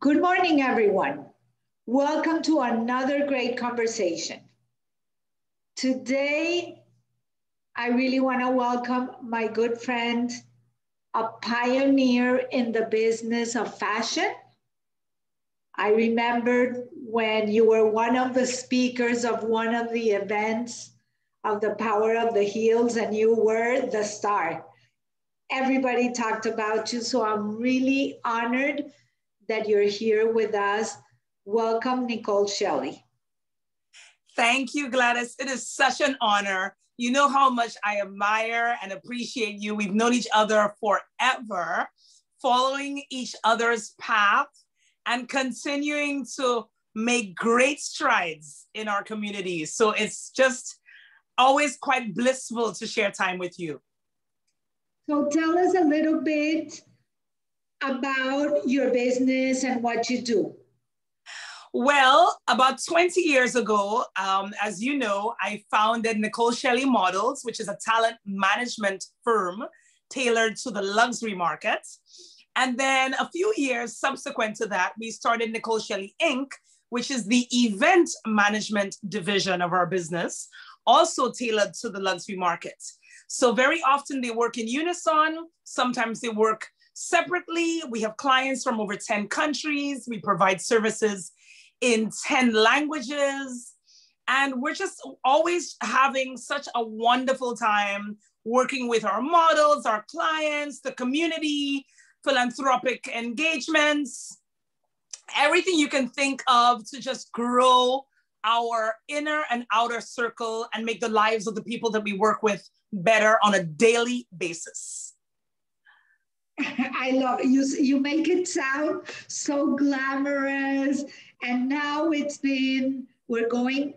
Good morning, everyone. Welcome to another great conversation. Today, I really want to welcome my good friend, a pioneer in the business of fashion. I remembered when you were one of the speakers of one of the events of the Power of the Heels, and you were the star. Everybody talked about you, so I'm really honored that you're here with us. Welcome, Nicole Shelly. Thank you, Gladys. It is such an honor. You know how much I admire and appreciate you. We've known each other forever, following each other's path and continuing to make great strides in our community. So it's just always quite blissful to share time with you. So tell us a little bit about your business and what you do. Well, about 20 years ago, as you know, I founded Nicole Shelly Models, which is a talent management firm tailored to the luxury market. And then a few years subsequent to that, we started Nicole Shelly Inc., which is the event management division of our business, also tailored to the luxury market. So very often they work in unison. Sometimes they work separately. We have clients from over 10 countries. We provide services in 10 languages. And we're just always having such a wonderful time working with our models, our clients, the community, philanthropic engagements, everything you can think of to just grow our inner and outer circle and make the lives of the people that we work with better on a daily basis. I love it. You make it sound so glamorous. And now we're going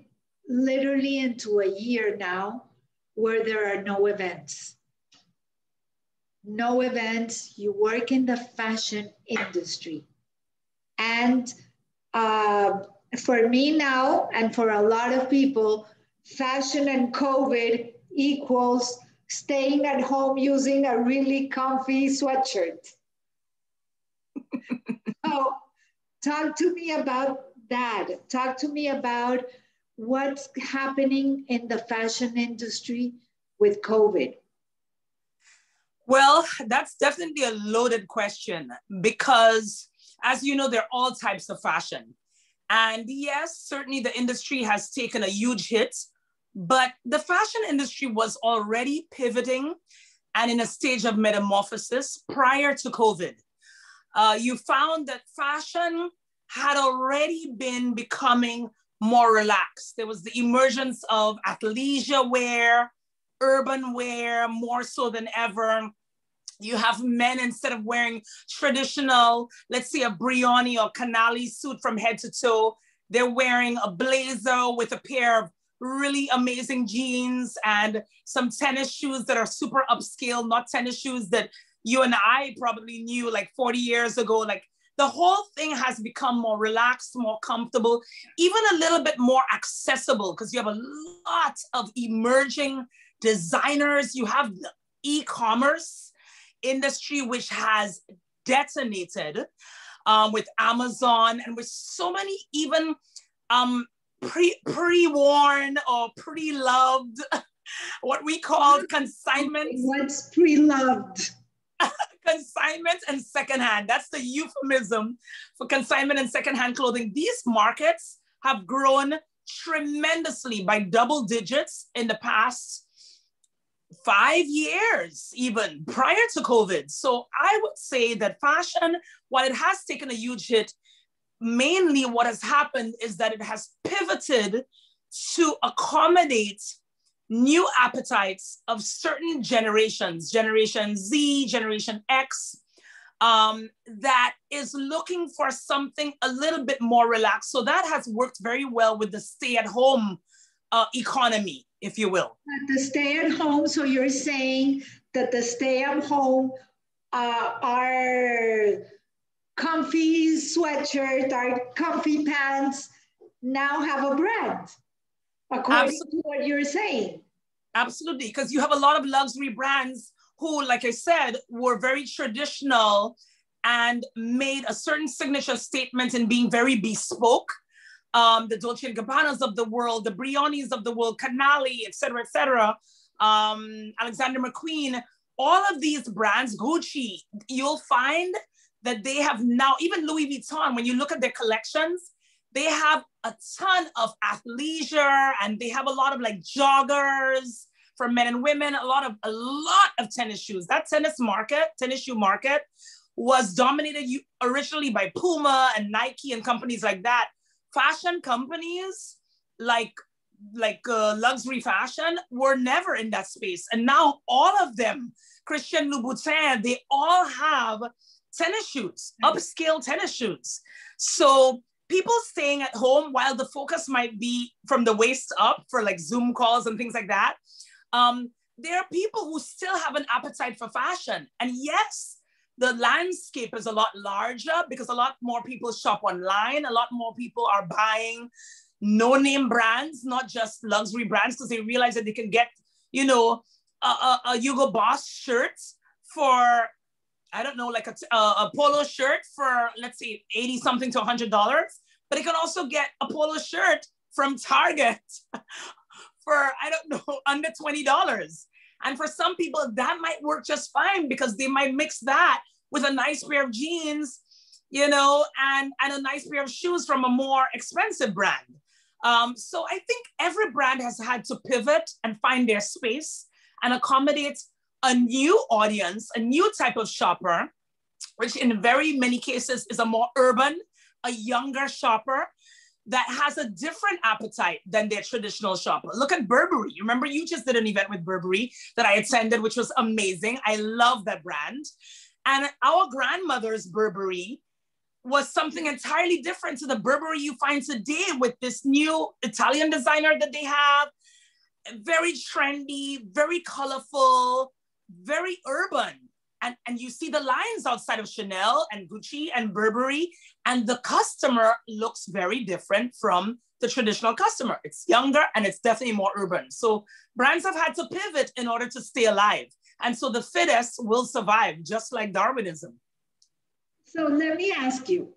literally into a year now where there are no events. No events. You work in the fashion industry. And for me now, and for a lot of people, fashion and COVID equals staying at home using a really comfy sweatshirt. So talk to me about that. Talk to me about what's happening in the fashion industry with COVID. Well, that's definitely a loaded question because, as you know, there are all types of fashion. And yes, certainly the industry has taken a huge hit, but the fashion industry was already pivoting and in a stage of metamorphosis prior to COVID. You found that fashion had already been becoming more relaxed. There was the emergence of athleisure wear, urban wear, more so than ever. You have men, instead of wearing traditional, let's say a Brioni or Canali suit from head to toe, they're wearing a blazer with a pair of really amazing jeans and some tennis shoes that are super upscale, not tennis shoes that you and I probably knew like 40 years ago. Like the whole thing has become more relaxed, more comfortable, even a little bit more accessible because you have a lot of emerging designers. You have the e-commerce industry, which has detonated with Amazon and with so many even pre-worn or pre-loved, what we call consignments. What's pre-loved? Consignment and secondhand. That's the euphemism for consignment and secondhand clothing. These markets have grown tremendously by double digits in the past 5 years, even prior to COVID. So I would say that fashion, while it has taken a huge hit, mainly what has happened is that it has pivoted to accommodate new appetites of certain generations, Generation Z, Generation X, that is looking for something a little bit more relaxed. So that has worked very well with the stay-at-home economy, if you will. The stay-at-home, so you're saying that the stay-at-home are comfy sweatshirt, our comfy pants now have a brand, according to what you're saying. Absolutely, because you have a lot of luxury brands who, like I said, were very traditional and made a certain signature statement in being very bespoke. The Dolce & Gabbanas of the world, the Brionis of the world, Canali, et cetera, Alexander McQueen, all of these brands, Gucci, you'll find that they have now, even Louis Vuitton, when you look at their collections, they have a ton of athleisure, and they have a lot of like joggers for men and women, a lot of tennis shoes. That tennis shoe market was dominated originally by Puma and Nike and companies like that. Fashion companies like luxury fashion were never in that space. And now all of them, Christian Louboutin, they all have tennis shoes, upscale tennis shoes. So people staying at home, while the focus might be from the waist up for like Zoom calls and things like that, there are people who still have an appetite for fashion. And yes, the landscape is a lot larger because a lot more people shop online. A lot more people are buying no-name brands, not just luxury brands, because they realize that they can get, you know, a Hugo Boss shirt for, I don't know, like a polo shirt for, let's say, 80 something to $100. But they can also get a polo shirt from Target for, I don't know, under $20. And for some people, that might work just fine because they might mix that with a nice pair of jeans, you know, and a nice pair of shoes from a more expensive brand. So I think every brand has had to pivot and find their space and accommodate a new audience, a new type of shopper, which in very many cases is a more urban, a younger shopper that has a different appetite than their traditional shopper. Look at Burberry. You remember you just did an event with Burberry that I attended, which was amazing. I love that brand. And our grandmother's Burberry was something entirely different to the Burberry you find today with this new Italian designer that they have. Very trendy, very colorful, very urban. And you see the lines outside of Chanel and Gucci and Burberry, and the customer looks very different from the traditional customer. It's younger and it's definitely more urban. So brands have had to pivot in order to stay alive. And so the fittest will survive, just like Darwinism. So let me ask you,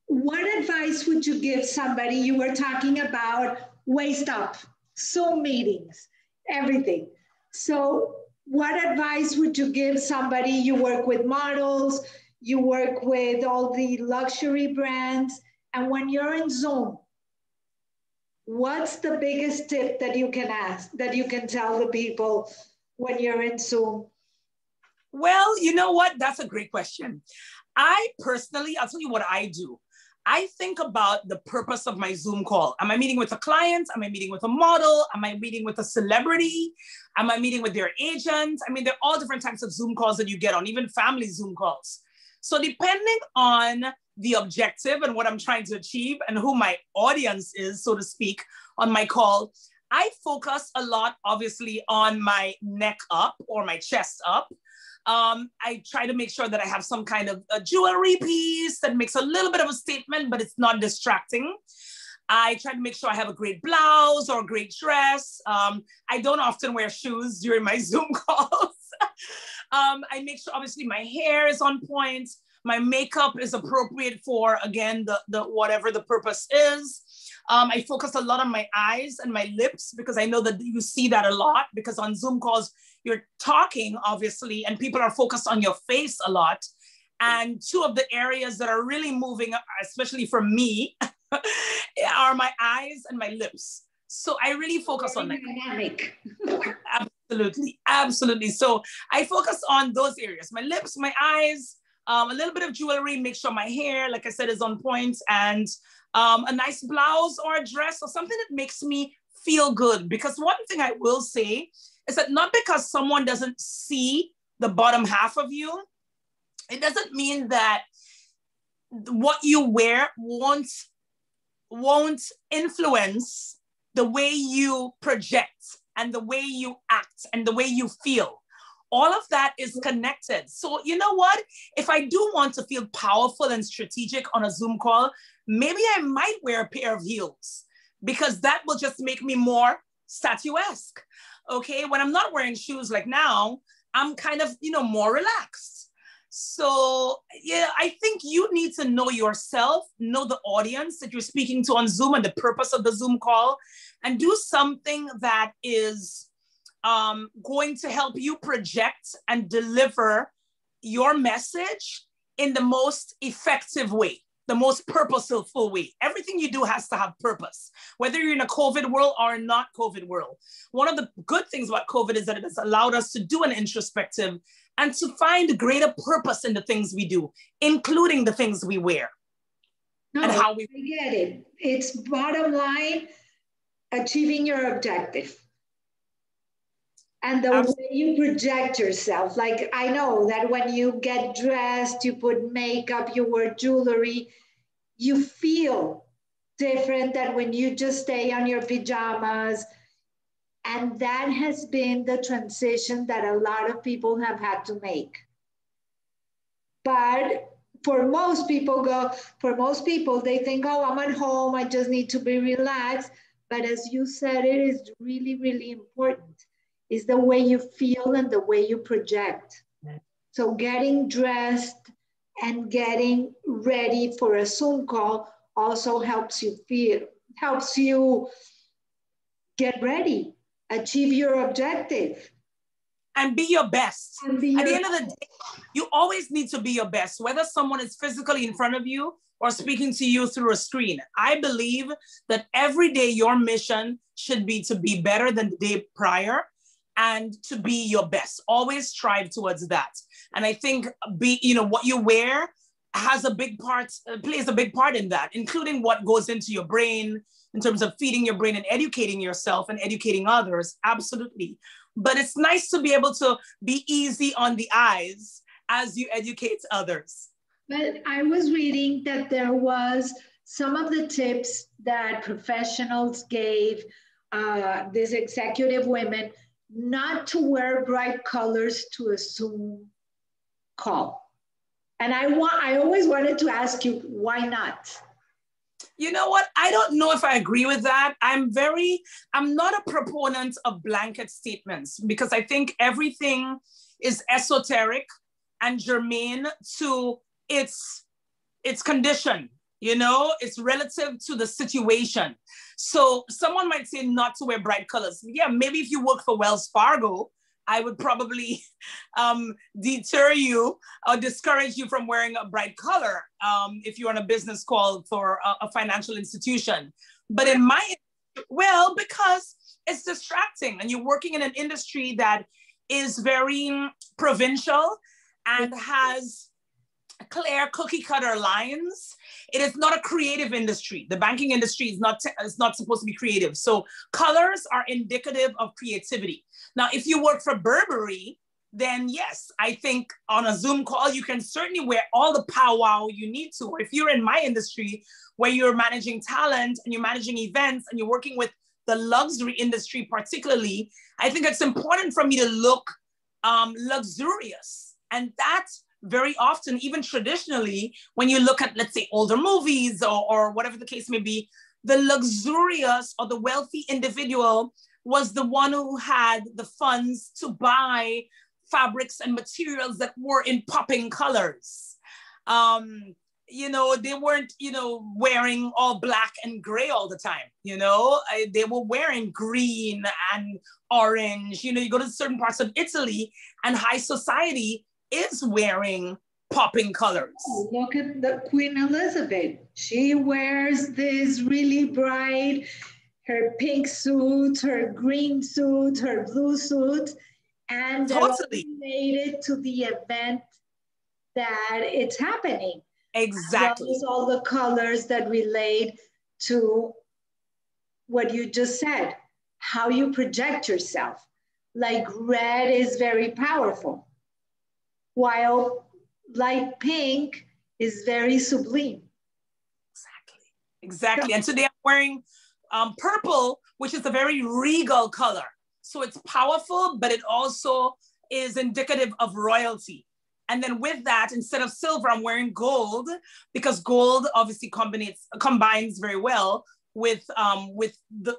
what advice would you give somebody? You were talking about waist up, Zoom meetings, everything. So what advice would you give somebody? You work with models, you work with all the luxury brands, and when you're in Zoom, what's the biggest tip that you can ask, that you can tell the people when you're in Zoom? Well, you know what? That's a great question. I personally, I'll tell you what I do. I think about the purpose of my Zoom call. Am I meeting with a client? Am I meeting with a model? Am I meeting with a celebrity? Am I meeting with their agent? I mean, there are all different types of Zoom calls that you get on, even family Zoom calls. So depending on the objective and what I'm trying to achieve and who my audience is, so to speak, on my call, I focus a lot, obviously, on my neck up or my chest up. I try to make sure that I have some kind of a jewelry piece that makes a little bit of a statement, but it's not distracting. I try to make sure I have a great blouse or a great dress. I don't often wear shoes during my Zoom calls. I make sure, obviously, my hair is on point. My makeup is appropriate for, again, the whatever the purpose is. I focus a lot on my eyes and my lips because I know that you see that a lot because on Zoom calls, you're talking, obviously, and people are focused on your face a lot. And two of the areas that are really moving, especially for me, are my eyes and my lips. So I really focus on that. Dynamic. Absolutely, absolutely. So I focus on those areas, my lips, my eyes, a little bit of jewelry, make sure my hair, like I said, is on point, and a nice blouse or a dress or something that makes me feel good. Because one thing I will say is that not because someone doesn't see the bottom half of you, it doesn't mean that what you wear won't influence the way you project and the way you act and the way you feel. All of that is connected. So you know what? If I do want to feel powerful and strategic on a Zoom call, maybe I might wear a pair of heels because that will just make me more statuesque. Okay, when I'm not wearing shoes like now, I'm kind of, more relaxed. So yeah, I think you need to know yourself, know the audience that you're speaking to on Zoom and the purpose of the Zoom call, and do something that is going to help you project and deliver your message in the most effective way, the most purposeful way. Everything you do has to have purpose, whether you're in a COVID world or not COVID world. One of the good things about COVID is that it has allowed us to do an introspective and to find greater purpose in the things we do, including the things we wear. No, and how we I get it. It's bottom line, achieving your objective. And the way you project yourself. Like, I know that when you get dressed, you put makeup, you wear jewelry, you feel different than when you just stay on your pajamas. And that has been the transition that a lot of people have had to make. But for most people, they think, oh, I'm at home, I just need to be relaxed. But as you said, it is really, really important. Is the way you feel and the way you project. So getting dressed and getting ready for a Zoom call also helps you get ready, achieve your objective. And be your best. At the end of the day, you always need to be your best, whether someone is physically in front of you or speaking to you through a screen. I believe that every day your mission should be to be better than the day prior and to be your best. Always strive towards that. And I think what you wear has a big part, plays a big part in that, including what goes into your brain in terms of feeding your brain and educating yourself and educating others. Absolutely. But it's nice to be able to be easy on the eyes as you educate others. But I was reading that there was some of the tips that professionals gave these executive women not to wear bright colors to a Zoom call. And I always wanted to ask you, why not? You know what? I don't know if I agree with that. I'm not a proponent of blanket statements because I think everything is esoteric and germane to its condition. It's relative to the situation. So someone might say not to wear bright colors. Yeah, maybe if you work for Wells Fargo, I would probably deter you or discourage you from wearing a bright color if you're on a business call for a financial institution. But because it's distracting and you're working in an industry that is very provincial and has clear cookie cutter lines. It is not a creative industry. The banking industry is not supposed to be creative. So colors are indicative of creativity. Now, if you work for Burberry, then yes, I think on a Zoom call, you can certainly wear all the powwow you need to. Or if you're in my industry where you're managing talent and you're managing events and you're working with the luxury industry particularly, I think it's important for me to look luxurious. And that's very often, even traditionally, when you look at, let's say, older movies or whatever the case may be, the luxurious or the wealthy individual was the one who had the funds to buy fabrics and materials that were in popping colors. They weren't, wearing all black and gray all the time. They were wearing green and orange. You go to certain parts of Italy and high society is wearing popping colors. Look at the Queen Elizabeth. She wears this really bright, her pink suit, her green suit, her blue suit, and totally related to the event that it's happening. Exactly. As well as all the colors that relate to what you just said, how you project yourself. Like red is very powerful, while light pink is very sublime. Exactly. And today I'm wearing purple, which is a very regal color. So it's powerful, but it also is indicative of royalty. And then with that, instead of silver, I'm wearing gold because gold obviously combines very well with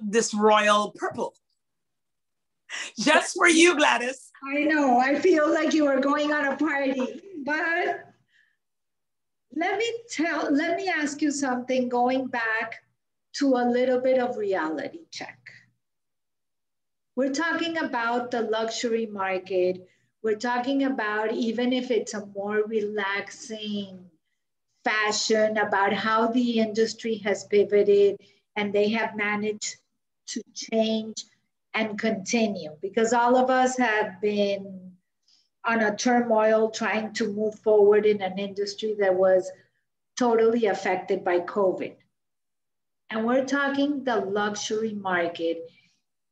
this royal purple. Just for you, Gladys. I know. I feel like you were going on a party, but let me ask you something going back to a little bit of reality check. We're talking about the luxury market. We're talking about, even if it's a more relaxing fashion, about how the industry has pivoted and they have managed to change and continue, because all of us have been on a turmoil trying to move forward in an industry that was totally affected by COVID. And we're talking the luxury market.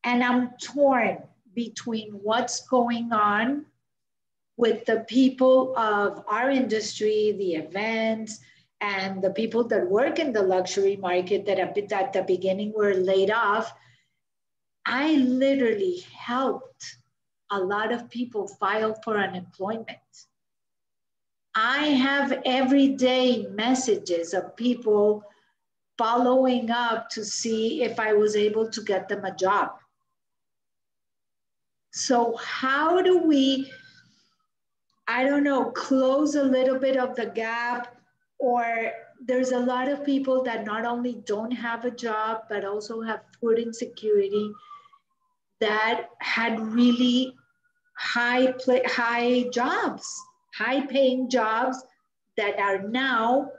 And I'm torn between what's going on with the people of our industry, the events, and the people that work in the luxury market that at the beginning were laid off. I literally helped a lot of people file for unemployment. I have everyday messages of people following up to see if I was able to get them a job. So how do we, I don't know, close a little bit of the gap? Or there's a lot of people that not only don't have a job, but also have food insecurity, that had really high jobs, high paying jobs, that are now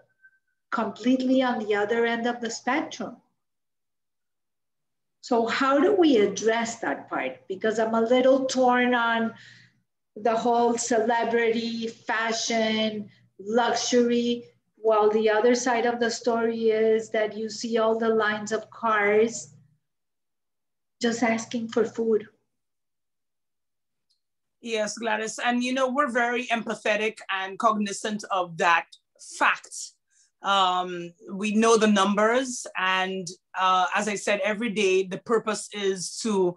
completely on the other end of the spectrum. So how do we address that part? Because I'm a little torn on the whole celebrity, fashion, luxury, while the other side of the story is that you see all the lines of cars just asking for food. Yes, Gladys. And, we're very empathetic and cognizant of that fact. We know the numbers. And as I said, every day, the purpose is to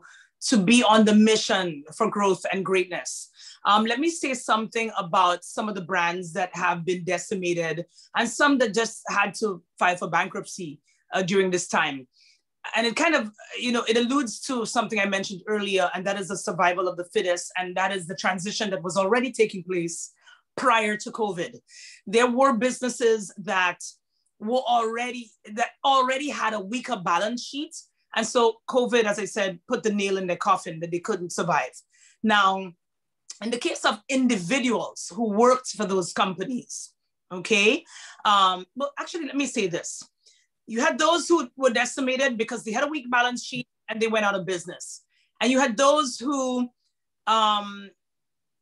be on the mission for growth and greatness. Let me say something about some of the brands that have been decimated and some that just had to file for bankruptcy during this time. And it kind of, it alludes to something I mentioned earlier, and that is the survival of the fittest. And that is the transition that was already taking place prior to COVID. There were businesses that already had a weaker balance sheet. And so COVID, as I said, put the nail in their coffin that they couldn't survive. Now, in the case of individuals who worked for those companies, okay? Well, actually, let me say this. You had those who were decimated because they had a weak balance sheet and they went out of business. And you had those who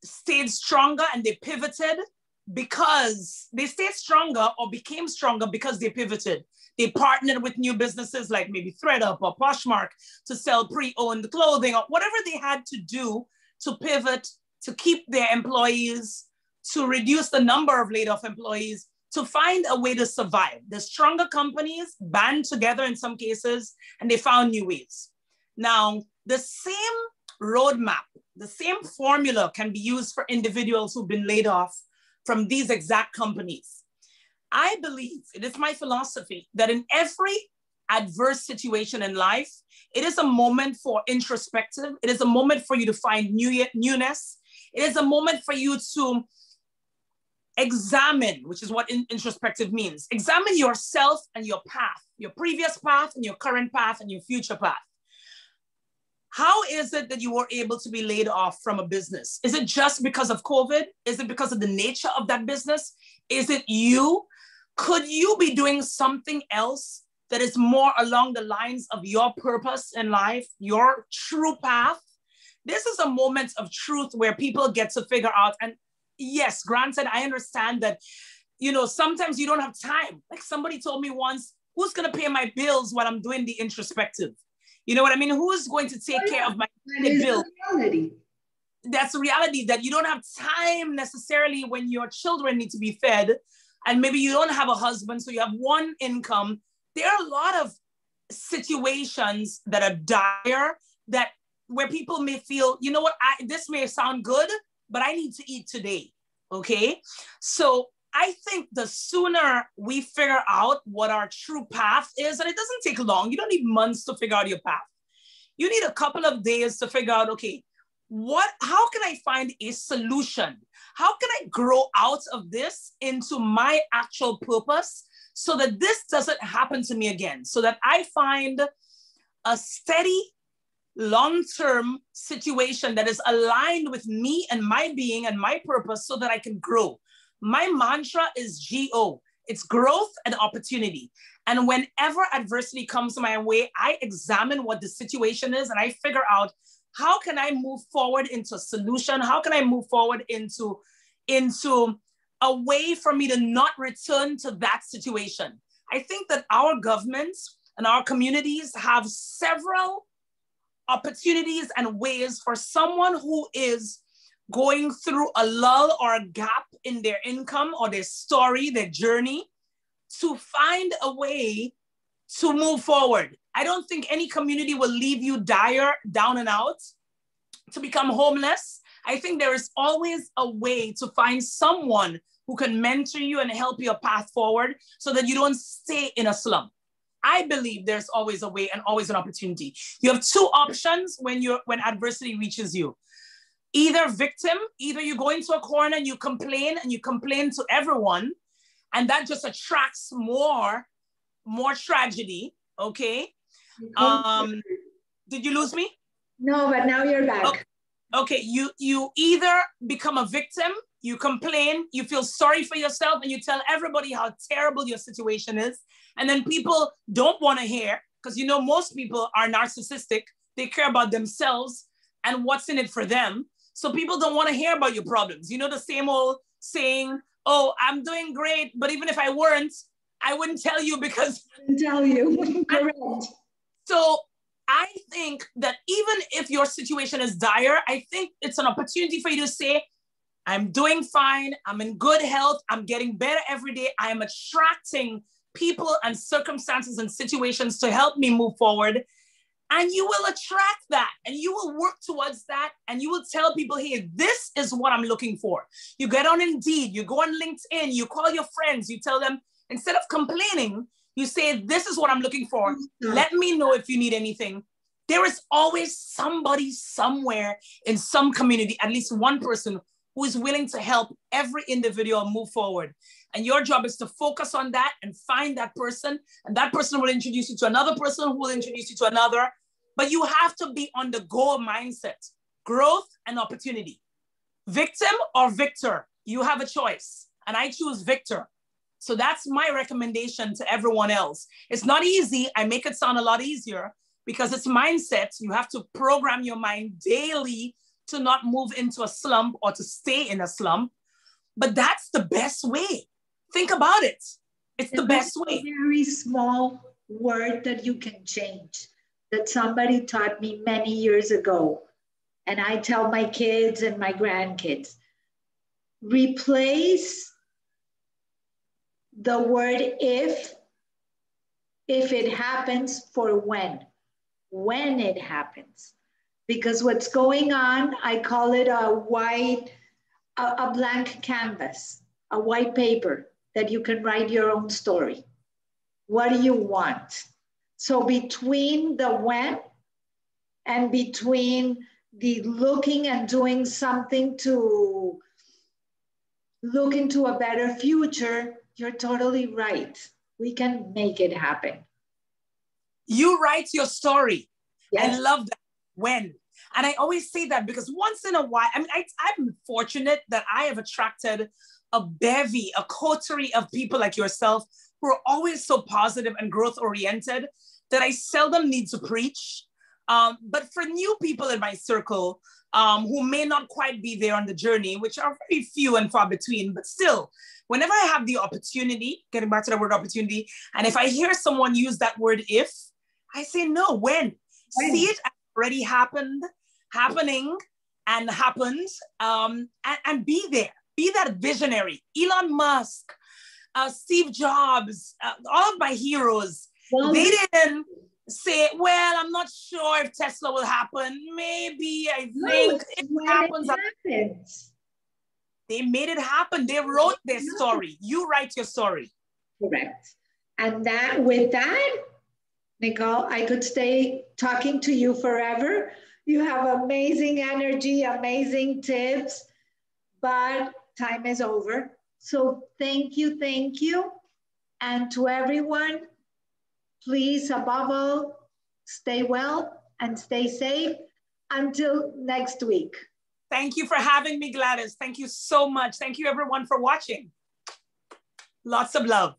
stayed stronger and they pivoted because they stayed stronger or became stronger because they pivoted. They partnered with new businesses like maybe ThreadUp or Poshmark to sell pre-owned clothing or whatever they had to do to pivot, to keep their employees, to reduce the number of laid-off employees, to find a way to survive. The stronger companies band together in some cases, and they found new ways. Now, the same roadmap, the same formula can be used for individuals who've been laid off from these exact companies. I believe, it is my philosophy, that in every adverse situation in life, it is a moment for introspective. It is a moment for you to find newness. It is a moment for you to examine, which is what introspective means. Examine yourself and your path, your previous path and your current path and your future path. How is it that you were able to be laid off from a business? Is it just because of COVID? Is it because of the nature of that business? Is it you? Could you be doing something else that is more along the lines of your purpose in life, your true path? This is a moment of truth where people get to figure out. And yes, granted, I understand that, sometimes you don't have time. Like somebody told me once, who's going to pay my bills while I'm doing the introspective? You know what I mean? Who's going to take care of my bills? That's the reality, that you don't have time necessarily when your children need to be fed. And maybe you don't have a husband, so you have one income. There are a lot of situations that are dire, where people may feel, you know what, this may sound good, but I need to eat today, okay? So I think the sooner we figure out what our true path is, and it doesn't take long, you don't need months to figure out your path. You need a couple of days to figure out, okay, how can I find a solution? How can I grow out of this into my actual purpose so that this doesn't happen to me again? So that I find a steady, long-term situation that is aligned with me and my being and my purpose so that I can grow. My mantra is GO. It's growth and opportunity. And whenever adversity comes my way, I examine what the situation is and I figure out how can I move forward into a solution? How can I move forward into a way for me to not return to that situation? I think that our governments and our communities have several opportunities and ways for someone who is going through a lull or a gap in their income or their story, their journey, to find a way to move forward. I don't think any community will leave you down and out, to become homeless. I think there is always a way to find someone who can mentor you and help you a path forward so that you don't stay in a slump. I believe there's always a way and always an opportunity. You have two options when adversity reaches you. Either victim, either you go into a corner and you complain to everyone, and that just attracts more tragedy, okay? Did you lose me? No, but now you're back. Okay, you either become a victim, you complain, you feel sorry for yourself, and you tell everybody how terrible your situation is. And then people don't want to hear, because you know most people are narcissistic. They care about themselves and what's in it for them. So people don't want to hear about your problems. You know the same old saying, oh, I'm doing great, but even if I weren't, I wouldn't tell you because... I wouldn't tell you, correct. So I think that even if your situation is dire, I think it's an opportunity for you to say, I'm doing fine, I'm in good health, I'm getting better every day, I am attracting people and circumstances and situations to help me move forward. And you will attract that and you will work towards that and you will tell people, hey, this is what I'm looking for. You get on Indeed, you go on LinkedIn, you call your friends, you tell them, instead of complaining, you say, this is what I'm looking for. Let me know if you need anything. There is always somebody somewhere in some community, at least one person who is willing to help every individual move forward. And your job is to focus on that and find that person. And that person will introduce you to another person who will introduce you to another. But you have to be on the go mindset, growth and opportunity. Victim or victor, you have a choice. And I choose victor. So that's my recommendation to everyone else. It's not easy. I make it sound a lot easier because it's mindset. You have to program your mind daily to not move into a slump or to stay in a slump. But that's the best way. Think about it. It's the best way. A very small word that you can change that somebody taught me many years ago. And I tell my kids and my grandkids, replace the word if it happens, for when it happens. Because what's going on, I call it a blank canvas, a white paper that you can write your own story. What do you want? So between the when and between the looking and doing something to look into a better future, you're totally right. We can make it happen. You write your story. Yes. I love that. When. And I always say that because once in a while, I mean, I'm fortunate that I have attracted a bevy, a coterie of people like yourself who are always so positive and growth oriented that I seldom need to preach. But for new people in my circle who may not quite be there on the journey, which are very few and far between, but still, whenever I have the opportunity, getting back to the word opportunity, and if I hear someone use that word if, I say no, when. See it already happened, happening and happened, and be there. Be that visionary. Elon Musk, Steve Jobs, all of my heroes, they didn't say, well, I'm not sure if Tesla will happen. Maybe, I think it happens. They made it happen. They wrote their story. You write your story. Correct. And with that, Nicole, I could stay talking to you forever. You have amazing energy, amazing tips, but time is over. So thank you, thank you. And to everyone, please, above all, stay well and stay safe until next week. Thank you for having me, Gladys. Thank you so much. Thank you, everyone, for watching. Lots of love.